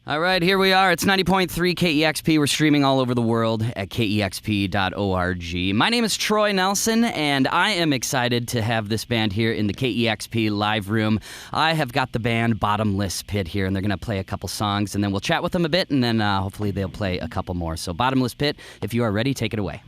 All right, here we are. It's 90.3 KEXP. We're streaming all over the world at KEXP.org. My name is Troy Nelson, and I am excited to have this band here in the KEXP live room. I have got the band Bottomless Pit here, and they're going to play a couple songs, and then we'll chat with them a bit, and then hopefully they'll play a couple more. So Bottomless Pit, if you are ready, take it away.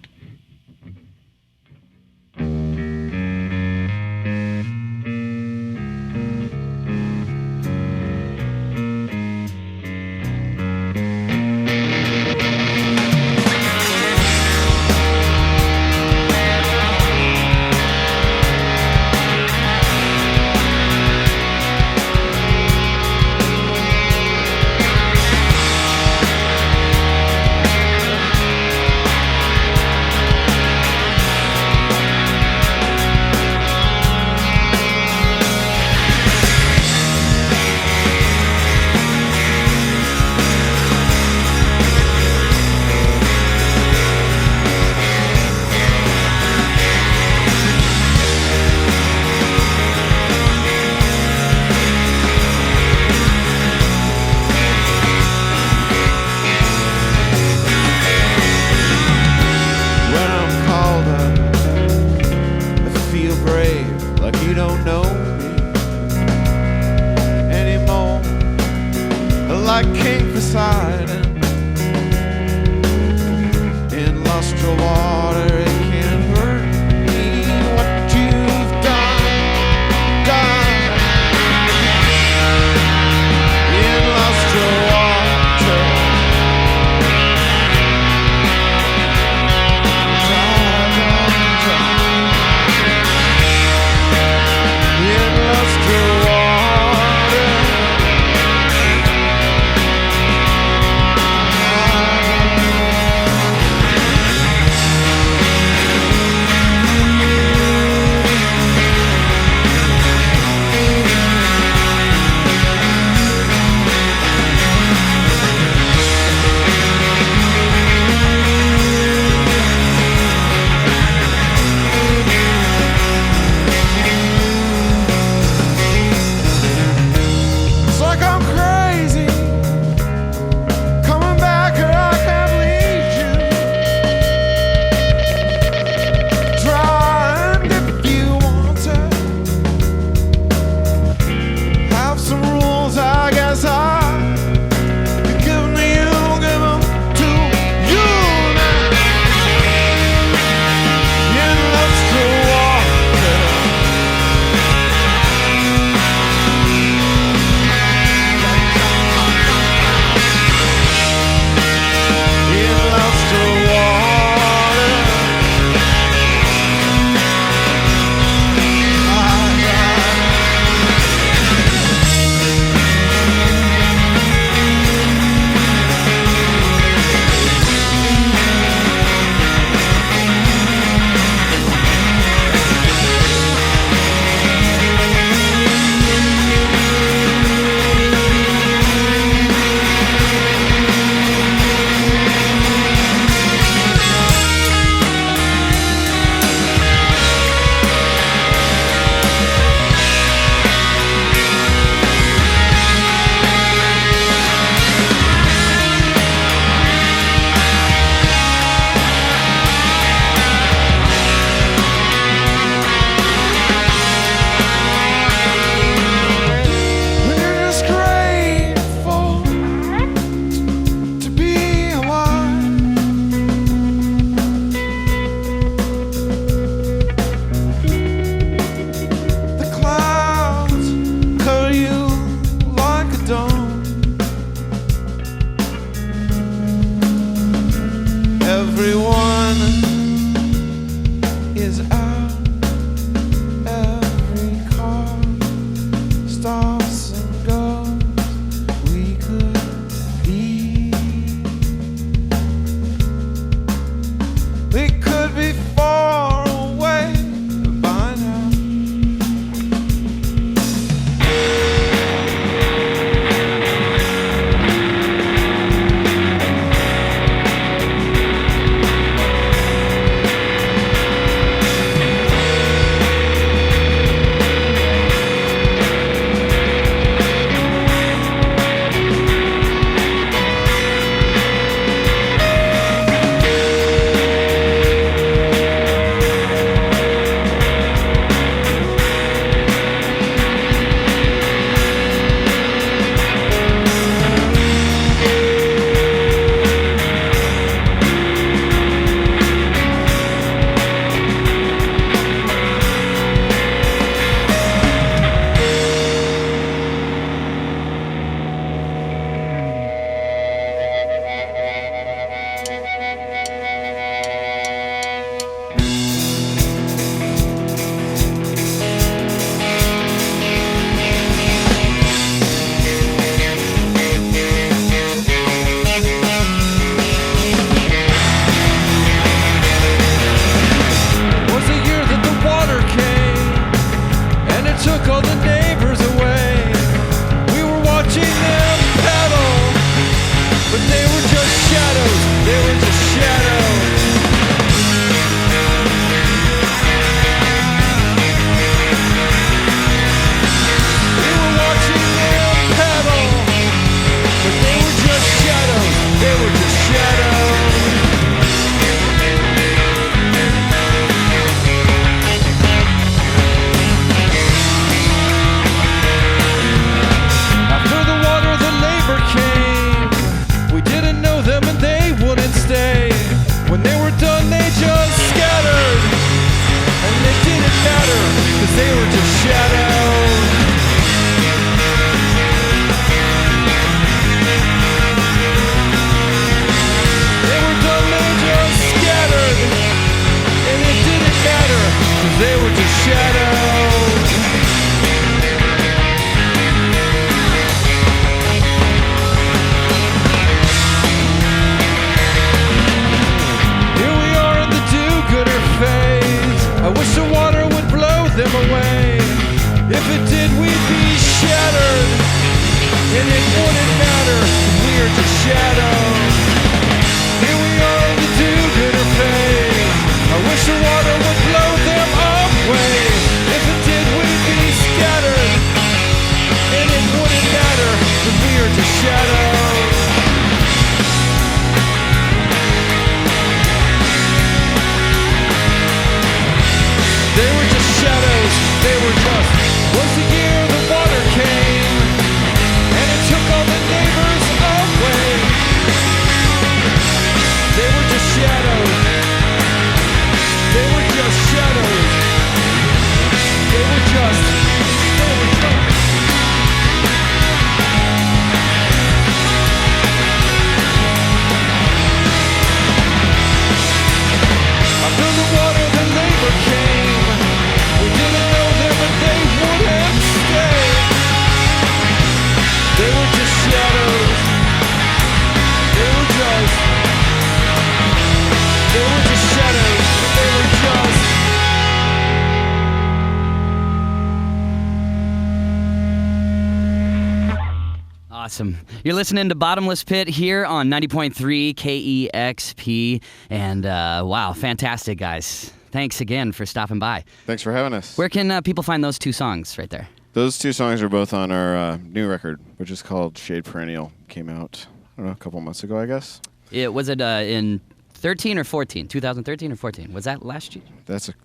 awesome. You're listening to Bottomless Pit here on 90.3 KEXP. And wow, fantastic, guys. Thanks again for stopping by. Thanks for having us. Where can people find those two songs right there? Those two songs are both on our new record, which is called Shade Perennial. Came out, I don't know, a couple months ago, I guess. Was it in 13 or 14? 2013 or 14? Was that last year?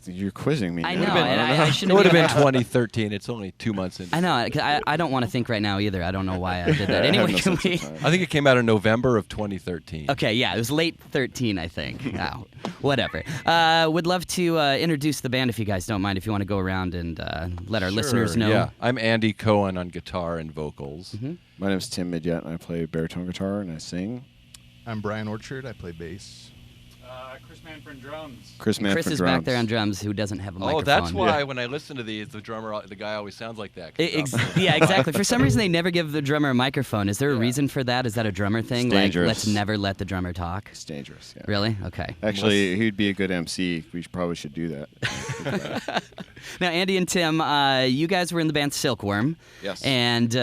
You're quizzing me. I now. know. I shouldn't. It would have been 2013. It's only 2 months in. I know. 'Cause I don't want to think right now either. I don't know why I did that. Anyway, no can sense we? of time. I think it came out in November of 2013. Okay, yeah, it was late 13, I think. Oh, whatever. Would love to introduce the band if you guys don't mind. If you want to go around and let our listeners know. Yeah, I'm Andy Cohen on guitar and vocals. Mm-hmm. My name's Tim Midget, and I play baritone guitar, and I sing. I'm Brian Orchard. I play bass. Chris Manfred drums. Chris is back there on drums, who doesn't have a microphone. Oh, that's why when I listen to these, the guy always sounds like that. Yeah, exactly. For some reason, they never give the drummer a microphone. Is there a reason for that? Is that a drummer thing? It's dangerous. Let's never let the drummer talk. It's dangerous. Yeah. Really? Okay. Actually, he'd be a good MC. We probably should do that. Now, Andy and Tim, you guys were in the band Silkworm. Yes. And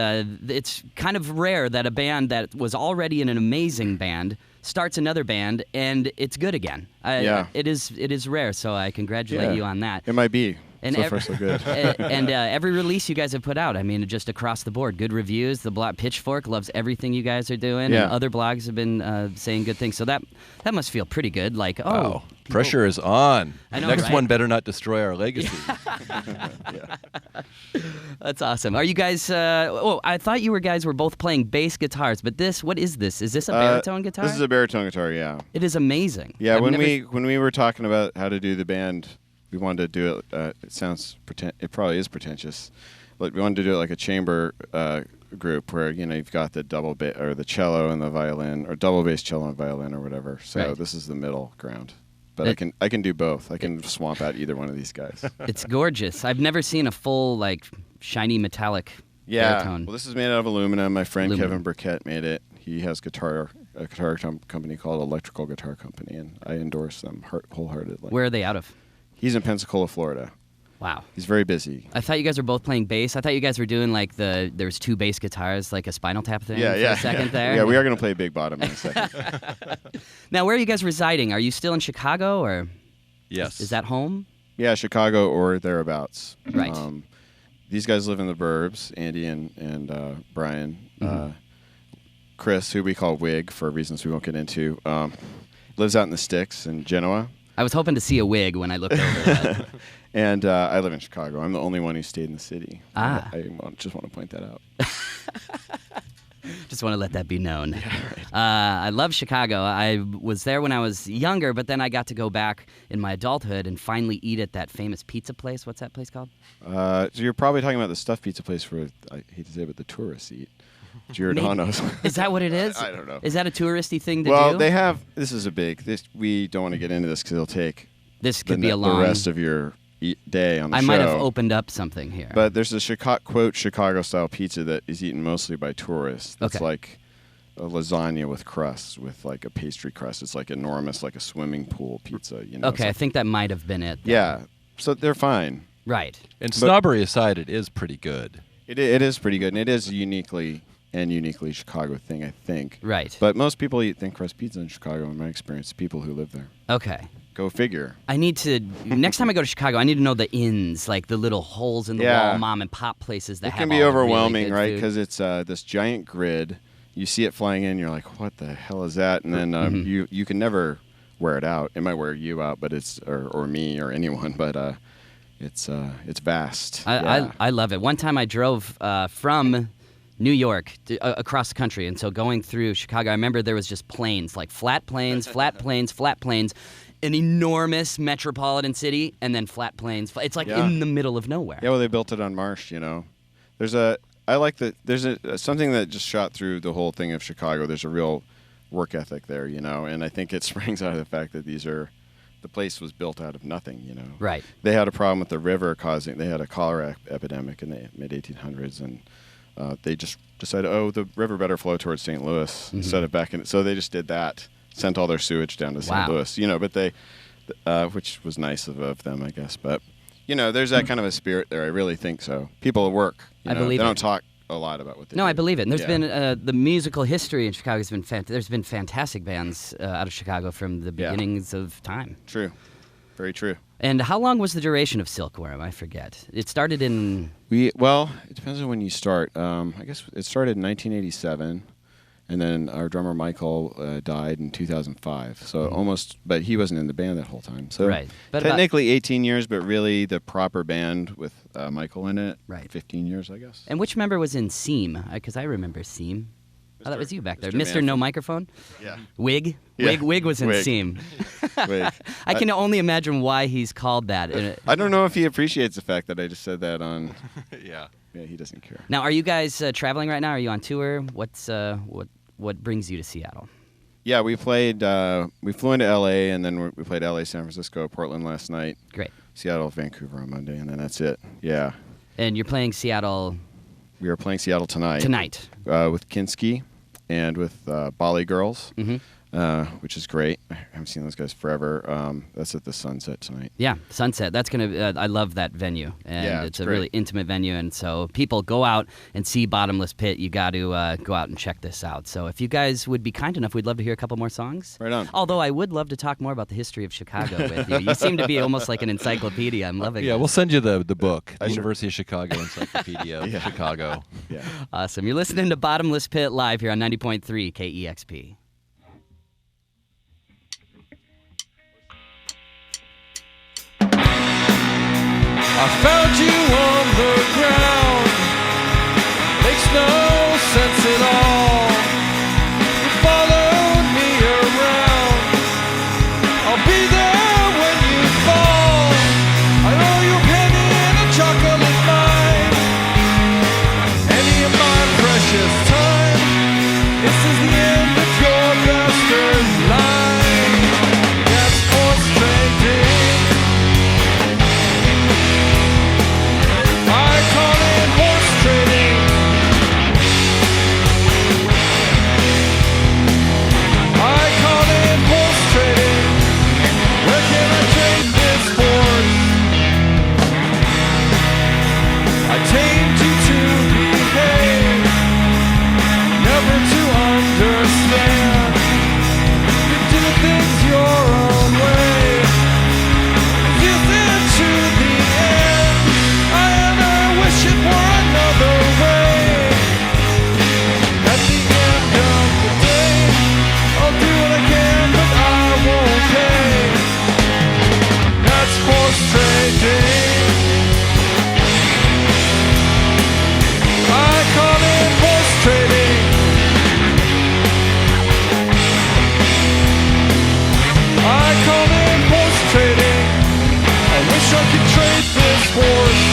it's kind of rare that a band that was already in an amazing band starts another band and it's good again. Yeah. It is rare, so I congratulate you on that. It might be. And So far, so good. and every release you guys have put out, I mean, just across the board, good reviews. The blog Pitchfork loves everything you guys are doing, Yeah. and other blogs have been saying good things. So that must feel pretty good. Like, Oh, pressure is on. I know, Next right? one better not destroy our legacy. That's awesome. Are you guys? I thought you guys were both playing bass guitars, but what is this? Is this a baritone guitar? This is a baritone guitar, yeah. It is amazing. Yeah, I've when never- we were talking about how to do the band, we wanted to do it. It sounds it probably is pretentious, but we wanted to do it like a chamber group where you've got the double bass or the cello and the violin, or double bass, cello and violin, or whatever. So Right. this is the middle ground. But I can do both. I can swamp out either one of these guys. It's gorgeous. I've never seen a full shiny metallic baritone. Well, this is made out of aluminum. My friend Aluminum. Kevin Burkett made it. He has a guitar company called Electrical Guitar Company, and I endorse them wholeheartedly. Where are they out of? He's in Pensacola, Florida. Wow. He's very busy. I thought you guys were both playing bass. I thought you guys were doing there's two bass guitars, like a Spinal Tap thing for a second there. Yeah, we are going to play Big Bottom in a second. Now, where are you guys residing? Are you still in Chicago, or Yes. is that home? Yeah, Chicago or thereabouts. Right. These guys live in the burbs, Andy and Brian. Mm-hmm. Chris, who we call Wig for reasons we won't get into, lives out in the sticks in Genoa. I was hoping to see a wig when I looked over. And I live in Chicago. I'm the only one who stayed in the city. Ah. I just want to point that out. Just want to let that be known. I love Chicago. I was there when I was younger, but then I got to go back in my adulthood and finally eat at that famous pizza place. What's that place called? So you're probably talking about the stuffed pizza place where, I hate to say it, but the tourists eat. Giordano's. Is that what it is? I don't know. Is that a touristy thing to do? Well, they have. This is a big. We don't want to get into this because it'll take This could be a the long. rest of your day on the I show. might have opened up something here. But there's a Chicago-style pizza that is eaten mostly by tourists. It's Okay. like a lasagna with crust, with like a pastry crust. It's like enormous, like a swimming pool pizza. okay, It's I like- think that might have been it. yeah. So they're fine. Right. And snobbery aside, it is pretty good. It is pretty good, and it is a uniquely Chicago thing, I think. Right. But most people eat thin crust pizza in Chicago, in my experience. People who live there. Okay. Go figure. I need to next time I go to Chicago, I need to know the inns, like the little holes in the Yeah. wall, mom and pop places that It have can be all the overwhelming, really good right? food. Because it's this giant grid. You see it flying in, you're like, "What the hell is that?" And then you can never wear it out. It might wear you out, but it's or me or anyone, but it's vast. I love it. One time I drove from New York across the country, and so going through Chicago, I remember there was just plains, like flat plains, flat plains, flat plains, an enormous metropolitan city, and then flat plains. It's like in the middle of nowhere. Yeah, well, they built it on marsh. There's something that just shot through the whole thing of Chicago. There's a real work ethic there, and I think it springs out of the fact that the place was built out of nothing, Right. They had a problem with the river they had a cholera epidemic in the mid-1800s, and they just decided, the river better flow towards St. Louis instead of back in. So they just did that, sent all their sewage down to St. Louis, but they, which was nice of them, I guess. But, there's that kind of a spirit there. I really think so. People at work, I believe they it. don't talk a lot about what they No, do. I believe it. And there's Yeah. been the musical history in Chicago has been there's been fantastic bands out of Chicago from the Yeah. beginnings of time. True. Very true. And how long was the duration of Silkworm? I forget. It started in... Well, it depends on when you start. I guess it started in 1987, and then our drummer Michael died in 2005. So but he wasn't in the band that whole time. So Right. But technically 18 years, but really the proper band with Michael in it, Right. 15 years, I guess. And which member was in Seam? Because I remember Seam. Oh, that was you back there. Mr. No Manfred. Microphone? Yeah. Wig? Yeah. Wig was in Wig. Seam. Wait. I can only imagine why he's called that. I don't know if he appreciates the fact that I just said that on. Yeah. Yeah, he doesn't care. Now, are you guys traveling right now? Are you on tour? What's what brings you to Seattle? Yeah, we played. We flew into L.A. and then we played L.A., San Francisco, Portland last night. Great. Seattle, Vancouver on Monday, and then that's it. Yeah. And you're playing Seattle We are playing Seattle tonight. tonight. With Kinski and with Bali Girls, Mm-hmm. which is great. I haven't seen those guys forever. That's at the Sunset tonight. Yeah, Sunset. That's gonna. I love that venue, and Yeah, it's it's a great. really intimate venue. And so people go out and see Bottomless Pit. You got to go out and check this out. So if you guys would be kind enough, we'd love to hear a couple more songs. Right on. Although I would love to talk more about the history of Chicago with you. You seem to be almost like an encyclopedia. I'm loving Yeah, this. we'll send you the book, I sure- University of Chicago Encyclopedia of Yeah. Chicago. Yeah. Awesome. You're listening to Bottomless Pit live here on 90.3 KEXP. I found you on the ground. Makes no sense at all. You followed me around. I'll be there when you fall. I owe you a penny and a chocolate mine. Any of my precious time. This is the end of your bastard line. That's frustrating. I call it horse trading. I call it horse trading. Where can I trade this horse? I tamed you to behave, never to understand. You do things your own way. You live to the end. I ever wish it were another way. At the end of the day, I'll do what I can, but I won't pay. That's horse trading. I call it horse trading. I call it horse trading. I wish I could trade this horse.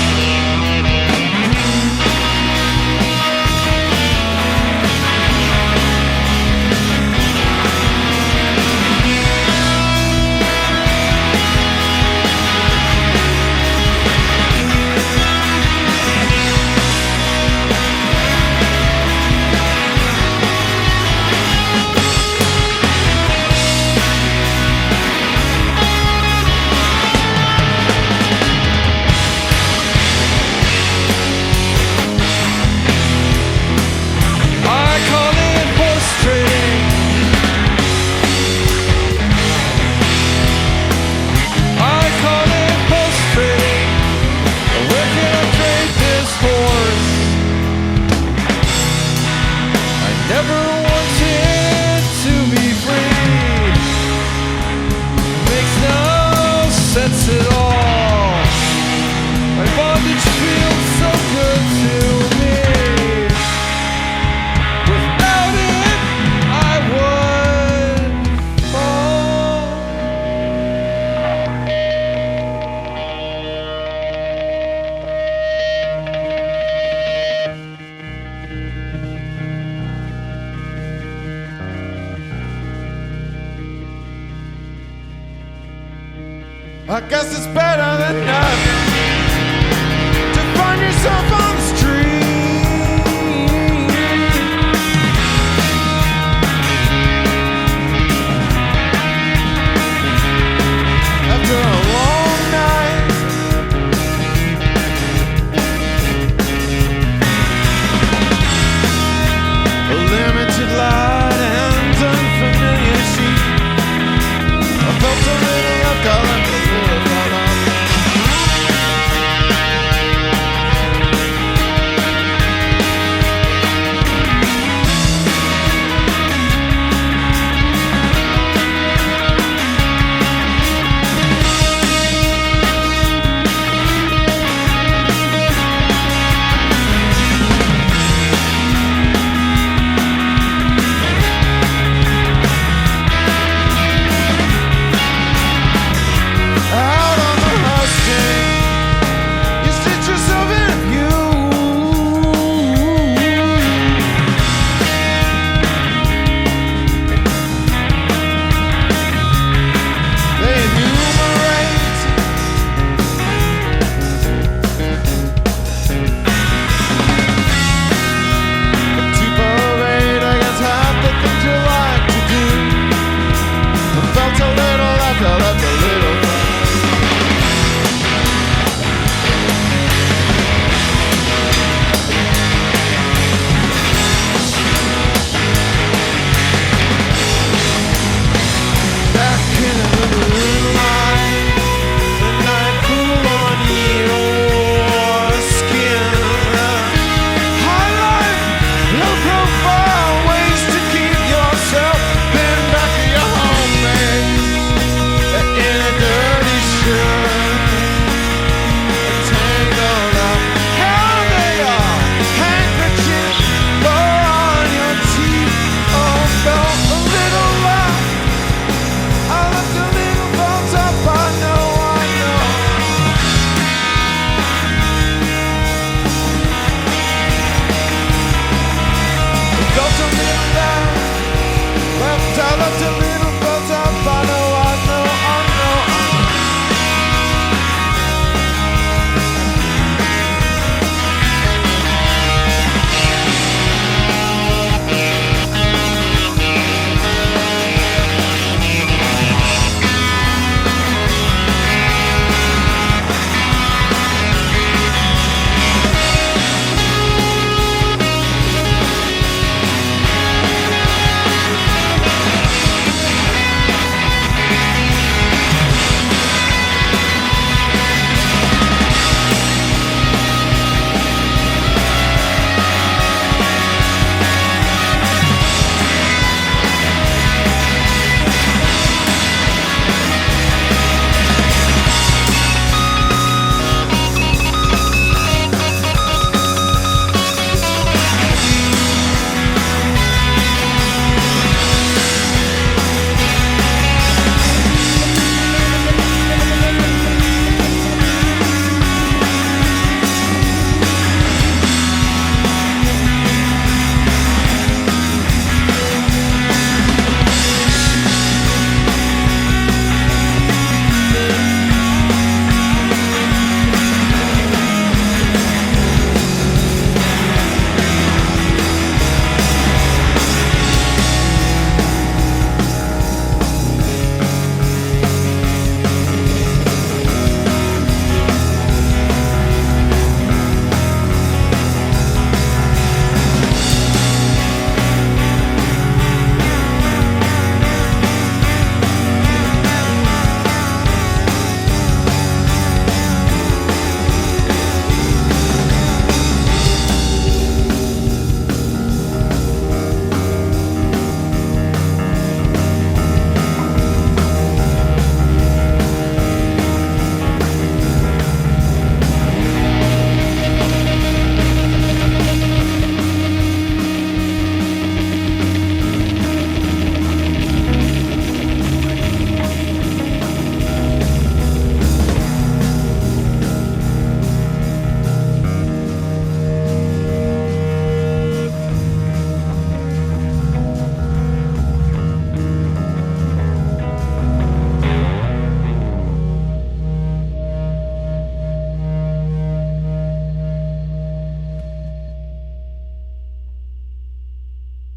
I call it horse trading. I call it horse trading. Where can I trade this horse? I never wanted to be free. Makes no sense at all. My bondage feels so good to me. Without it, I would fall. I guess it's better than nothing to find yourself on the street. After a long night,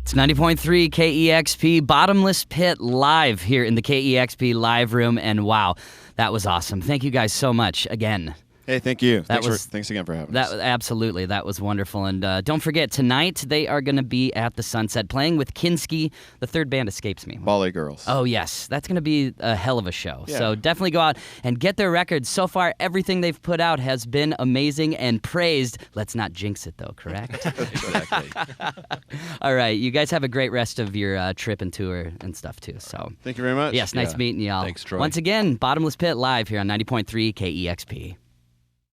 It's 90.3 KEXP, Bottomless Pit live here in the KEXP live room. And wow, that was awesome. Thank you guys so much again. Hey, thank you. That Thanks again for having us. Absolutely, that was wonderful. And don't forget, tonight they are going to be at the Sunset playing with Kinski. The third band escapes me. Ballet Girls. Oh, yes. That's going to be a hell of a show. Yeah. So definitely go out and get their records. So far, everything they've put out has been amazing and praised. Let's not jinx it, though, correct? Exactly. All right. You guys have a great rest of your trip and tour and stuff, too. So Thank you very much. yes, nice Yeah. meeting y'all. Thanks, Troy. Once again, Bottomless Pit live here on 90.3 KEXP.